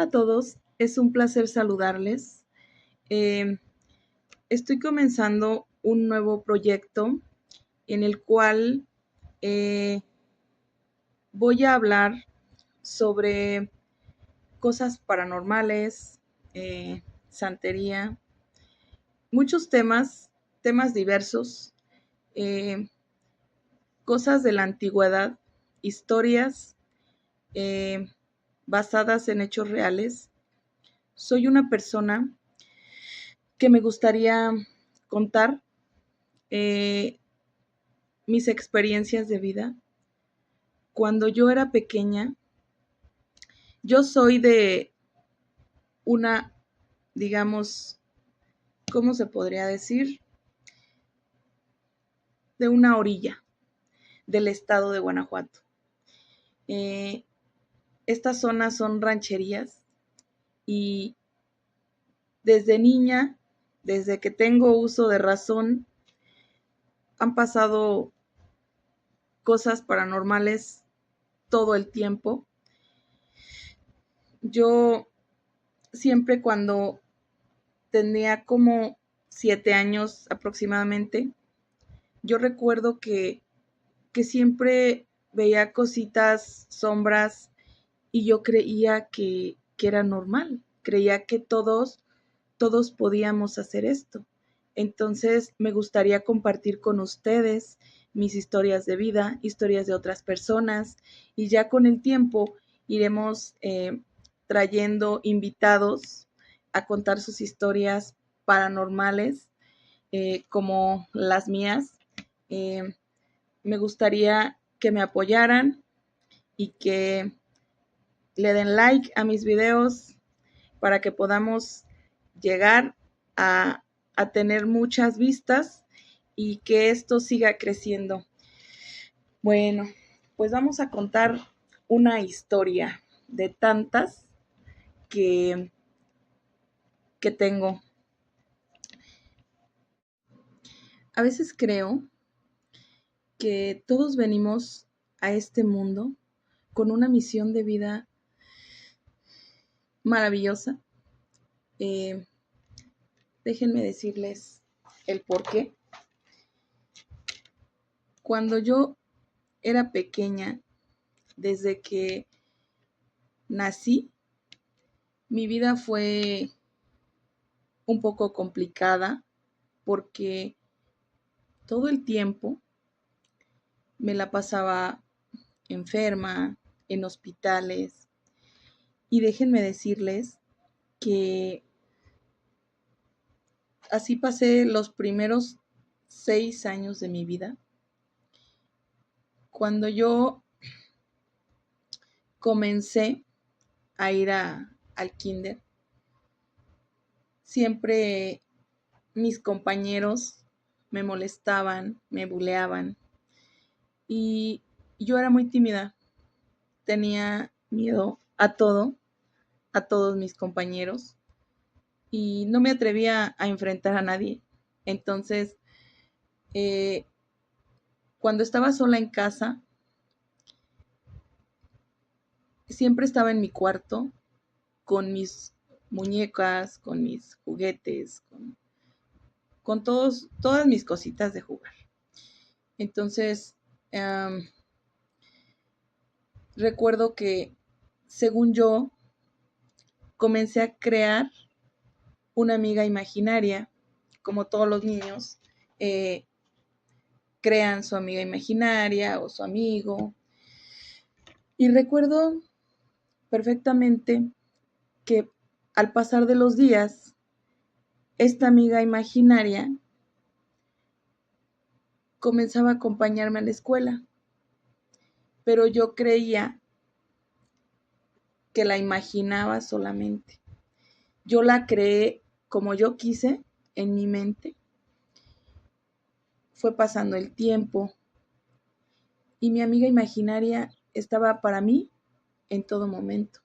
Hola a todos, es un placer saludarles. Eh, Estoy comenzando un nuevo proyecto en el cual eh, voy a hablar sobre cosas paranormales, santería, muchos temas diversos, eh, cosas de la antigüedad, historias eh, basadas en hechos reales. Soy una persona que me gustaría contar eh, mis experiencias de vida. Cuando yo era pequeña, yo soy de una, digamos, ¿cómo se podría decir? De una orilla del estado de Guanajuato. Eh, Estas zonas son rancherías y desde niña, desde que tengo uso de razón, han pasado cosas paranormales todo el tiempo. Yo siempre cuando tenía como 7 años aproximadamente, yo recuerdo que siempre veía cositas, sombras, y yo creía que era normal, creía que todos podíamos hacer esto. Entonces me gustaría compartir con ustedes mis historias de vida, historias de otras personas, y ya con el tiempo iremos trayendo invitados a contar sus historias paranormales como las mías. Eh, Me gustaría que me apoyaran y que le den like a mis videos para que podamos llegar a, a tener muchas vistas y que esto siga creciendo. Bueno, pues vamos a contar una historia de tantas que, que tengo. A veces creo que todos venimos a este mundo con una misión de vida maravillosa. Eh, Déjenme decirles el por qué. Cuando yo era pequeña, desde que nací, mi vida fue un poco complicada porque todo el tiempo me la pasaba enferma, en hospitales. Y déjenme decirles que así pasé los primeros 6 años de mi vida. Cuando yo comencé a ir al kinder, siempre mis compañeros me molestaban, me buleaban y yo era muy tímida, tenía miedo a todo, a todos mis compañeros y no me atrevía a enfrentar a nadie. Entonces, eh, cuando estaba sola en casa, siempre estaba en mi cuarto con mis muñecas, con mis juguetes, con todas mis cositas de jugar. Entonces, recuerdo que, según yo, comencé a crear una amiga imaginaria, como todos los niños, eh, crean su amiga imaginaria o su amigo. Y recuerdo perfectamente que al pasar de los días, esta amiga imaginaria comenzaba a acompañarme a la escuela, pero yo creía que la imaginaba solamente. Yo la creé como yo quise en mi mente. Fue pasando el tiempo y mi amiga imaginaria estaba para mí en todo momento,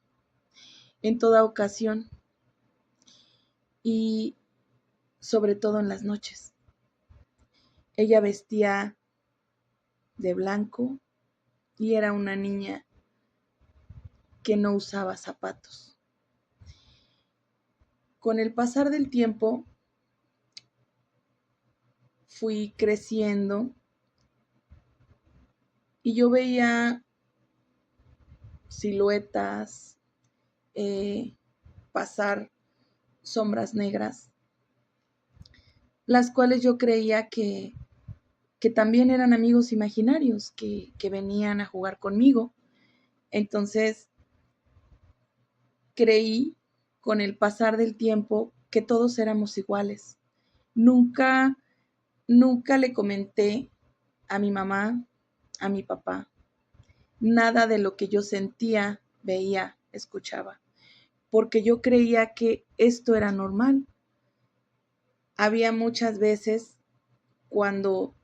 en toda ocasión y sobre todo en las noches. Ella vestía de blanco y era una niña que no usaba zapatos. Con el pasar del tiempo fui creciendo y yo veía siluetas, pasar sombras negras, las cuales yo creía que también eran amigos imaginarios que venían a jugar conmigo. Entonces creí con el pasar del tiempo que todos éramos iguales. Nunca, nunca le comenté a mi mamá, a mi papá, nada de lo que yo sentía, veía, escuchaba, porque yo creía que esto era normal. Había muchas veces cuando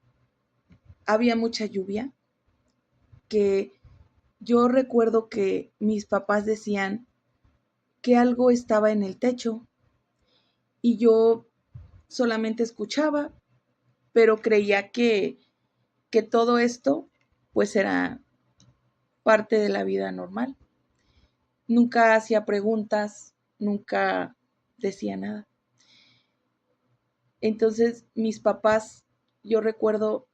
había mucha lluvia que yo recuerdo que mis papás decían que algo estaba en el techo y yo solamente escuchaba, pero creía que todo esto pues era parte de la vida normal. Nunca hacía preguntas, nunca decía nada. Entonces mis papás, yo recuerdo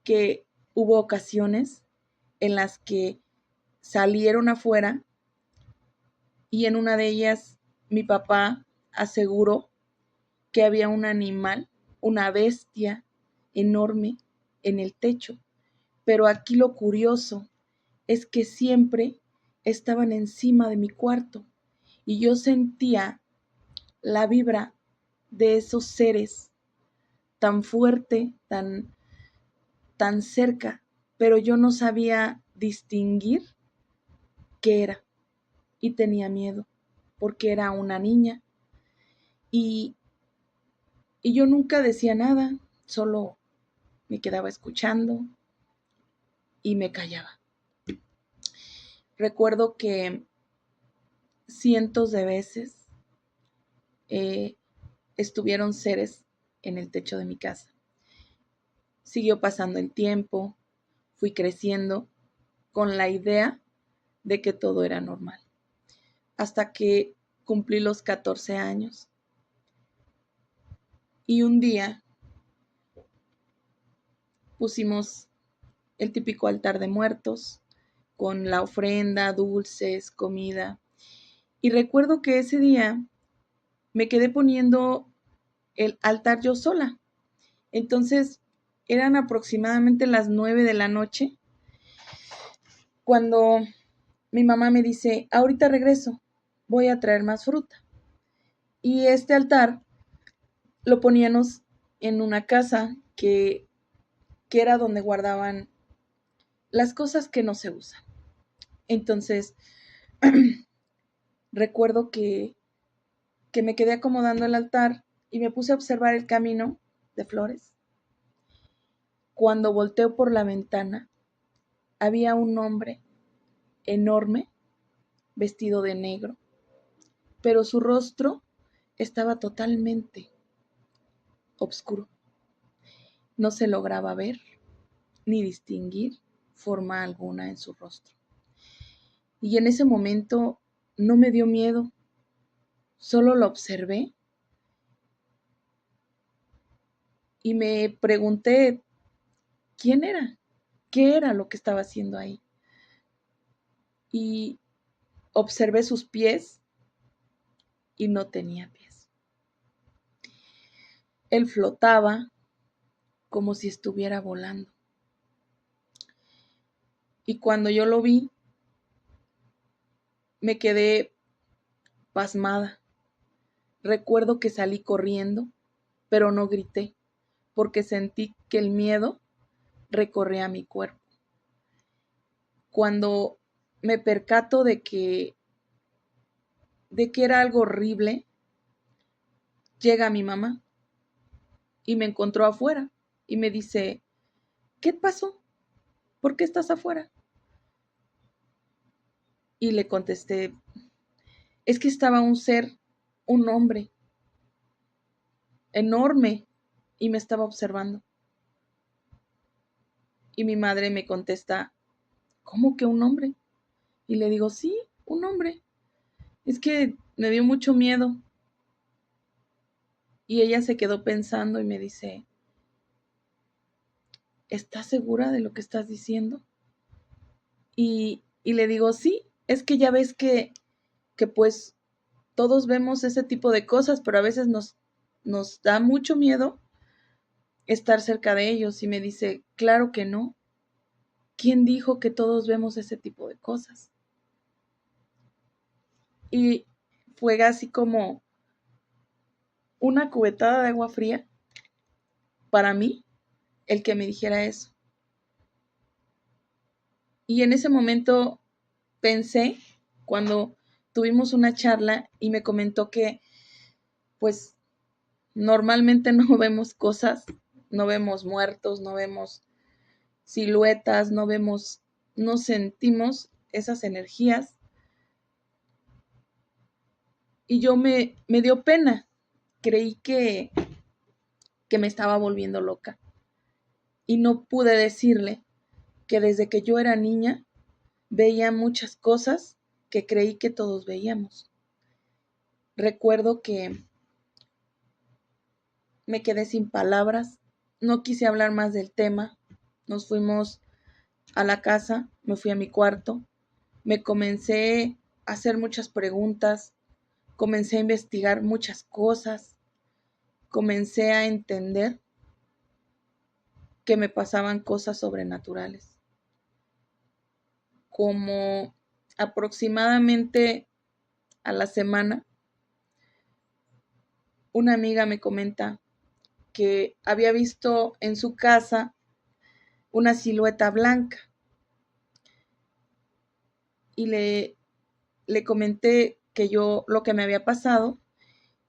que hubo ocasiones en las que salieron afuera y en una de ellas mi papá aseguró que había un animal, una bestia enorme en el techo. Pero aquí lo curioso es que siempre estaban encima de mi cuarto y yo sentía la vibra de esos seres tan fuerte, tan cerca, pero yo no sabía distinguir qué era y tenía miedo porque era una niña y, y yo nunca decía nada, solo me quedaba escuchando y me callaba. Recuerdo que cientos de veces eh, estuvieron seres en el techo de mi casa. Siguió pasando el tiempo, fui creciendo con la idea de que todo era normal, hasta que cumplí los 14 años. Y un día pusimos el típico altar de muertos, con la ofrenda, dulces, comida. Y recuerdo que ese día me quedé poniendo el altar yo sola. Entonces eran aproximadamente las 9 de la noche cuando mi mamá me dice, ahorita regreso, voy a traer más fruta. Y este altar lo poníamos en una casa que era donde guardaban las cosas que no se usan. Entonces, recuerdo que me quedé acomodando el altar y me puse a observar el camino de flores. Cuando volteo por la ventana, había un hombre enorme, vestido de negro, pero su rostro estaba totalmente oscuro. No se lograba ver ni distinguir forma alguna en su rostro. Y en ese momento no me dio miedo, solo lo observé y me pregunté quién era, qué era lo que estaba haciendo ahí. Y observé sus pies y no tenía pies. Él flotaba como si estuviera volando. Y cuando yo lo vi, me quedé pasmada. Recuerdo que salí corriendo, pero no grité, porque sentí que el miedo recorría mi cuerpo. Cuando me percato de que era algo horrible, llega mi mamá y me encontró afuera y me dice, ¿qué pasó? ¿Por qué estás afuera? Y le contesté, es que estaba un ser, un hombre enorme y me estaba observando. Y mi madre me contesta, ¿cómo que un hombre? Y le digo, sí, un hombre. Es que me dio mucho miedo. Y ella se quedó pensando y me dice, ¿estás segura de lo que estás diciendo? Y le digo, sí, es que ya ves que pues todos vemos ese tipo de cosas, pero a veces nos da mucho miedo estar cerca de ellos. Y me dice, claro que no. ¿Quién dijo que todos vemos ese tipo de cosas? Y fue así como una cubetada de agua fría para mí el que me dijera eso. Y en ese momento pensé, cuando tuvimos una charla y me comentó que pues normalmente no vemos cosas, no vemos muertos, no vemos siluetas, no sentimos esas energías. Y yo me dio pena, creí que me estaba volviendo loca. Y no pude decirle que desde que yo era niña veía muchas cosas que creí que todos veíamos. Recuerdo que me quedé sin palabras, no quise hablar más del tema, nos fuimos a la casa, me fui a mi cuarto, me comencé a hacer muchas preguntas, comencé a investigar muchas cosas, comencé a entender que me pasaban cosas sobrenaturales. Como aproximadamente a la semana, una amiga me comenta que había visto en su casa una silueta blanca y le comenté que yo lo que me había pasado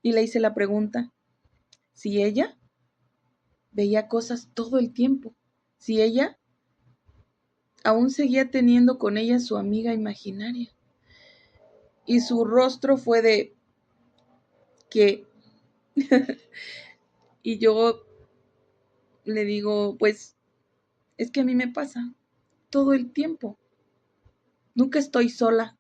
y le hice la pregunta si ella veía cosas todo el tiempo, si ella aún seguía teniendo con ella su amiga imaginaria. Y su rostro fue de que, y yo le digo, pues es que a mí me pasa todo el tiempo, nunca estoy sola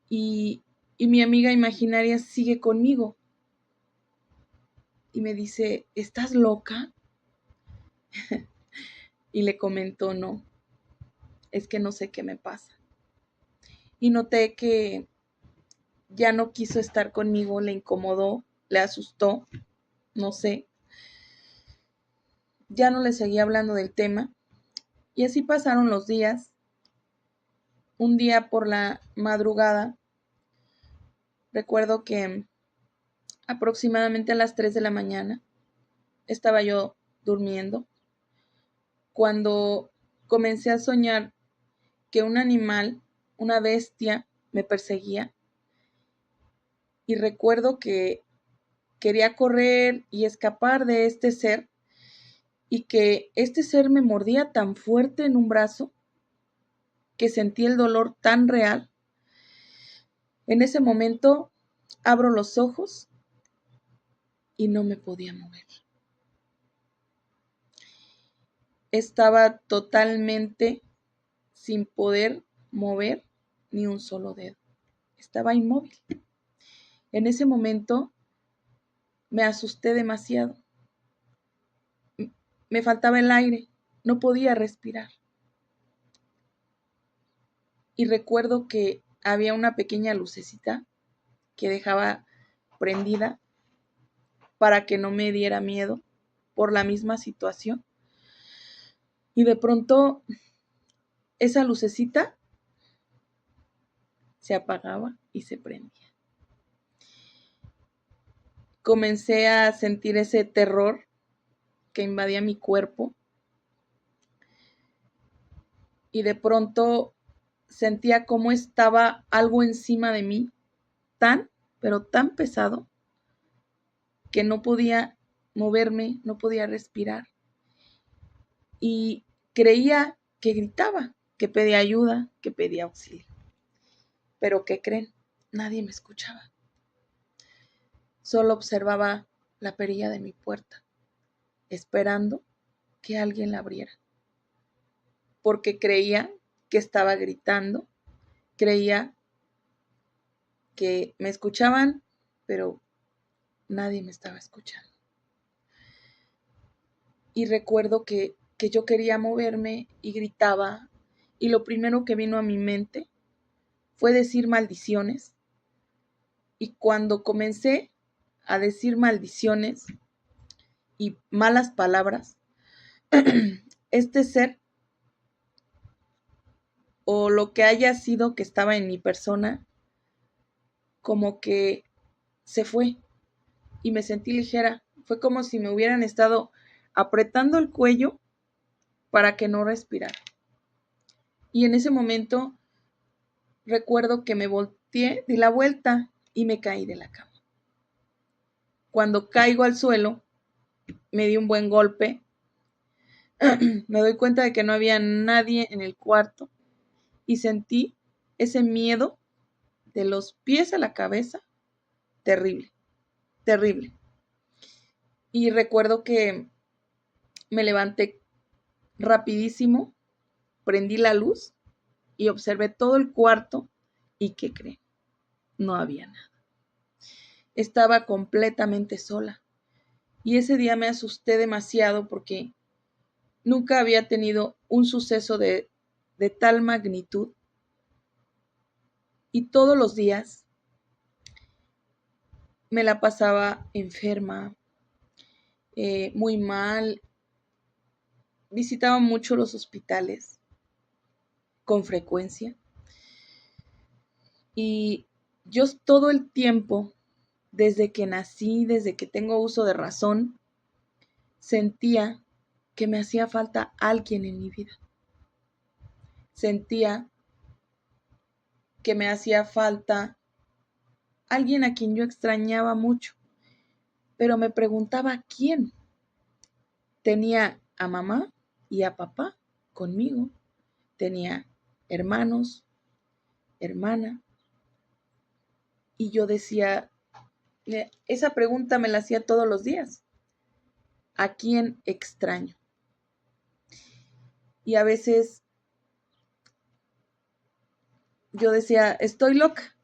y, y mi amiga imaginaria sigue conmigo. Y me dice, ¿estás loca? Y le comento, no, es que no sé qué me pasa. Y noté que ya no quiso estar conmigo, le incomodó, le asustó, no sé. Ya no le seguía hablando del tema. Y así pasaron los días. Un día por la madrugada, recuerdo que aproximadamente a las 3 de la mañana estaba yo durmiendo cuando comencé a soñar que un animal, una bestia, me perseguía. Y recuerdo que quería correr y escapar de este ser y que este ser me mordía tan fuerte en un brazo que sentí el dolor tan real. En ese momento abro los ojos y no me podía mover. Estaba totalmente sin poder mover ni un solo dedo. Estaba inmóvil. En ese momento me asusté demasiado. Me faltaba el aire, no podía respirar. Y recuerdo que había una pequeña lucecita que dejaba prendida para que no me diera miedo por la misma situación. Y de pronto esa lucecita se apagaba y se prendía. Comencé a sentir ese terror que invadía mi cuerpo y de pronto sentía cómo estaba algo encima de mí, tan, pero tan pesado, que no podía moverme, no podía respirar. Y creía que gritaba, que pedía ayuda, que pedía auxilio. Pero ¿qué creen? Nadie me escuchaba. Solo observaba la perilla de mi puerta, esperando que alguien la abriera. Porque creía que estaba gritando, creía que me escuchaban, pero nadie me estaba escuchando. Y recuerdo que yo quería moverme y gritaba, y lo primero que vino a mi mente fue decir maldiciones. Y cuando comencé a decir maldiciones y malas palabras, este ser o lo que haya sido que estaba en mi persona, como que se fue y me sentí ligera. Fue como si me hubieran estado apretando el cuello para que no respirara. Y en ese momento recuerdo que me volteé, di la vuelta y me caí de la cama. Cuando caigo al suelo, me di un buen golpe. Me doy cuenta de que no había nadie en el cuarto y sentí ese miedo de los pies a la cabeza, terrible, terrible. Y recuerdo que me levanté rapidísimo, prendí la luz y observé todo el cuarto. ¿Y qué creen? No había nada. Estaba completamente sola. Y ese día me asusté demasiado porque nunca había tenido un suceso de tal magnitud. Y todos los días me la pasaba enferma, muy mal. Visitaba mucho los hospitales con frecuencia. Y yo todo el tiempo, desde que nací, desde que tengo uso de razón, sentía que me hacía falta alguien en mi vida. Sentía que me hacía falta alguien a quien yo extrañaba mucho, pero me preguntaba quién. Tenía a mamá y a papá conmigo, tenía hermanos, hermana, y yo decía, esa pregunta me la hacía todos los días, ¿a quién extraño? Y a veces yo decía, estoy loca,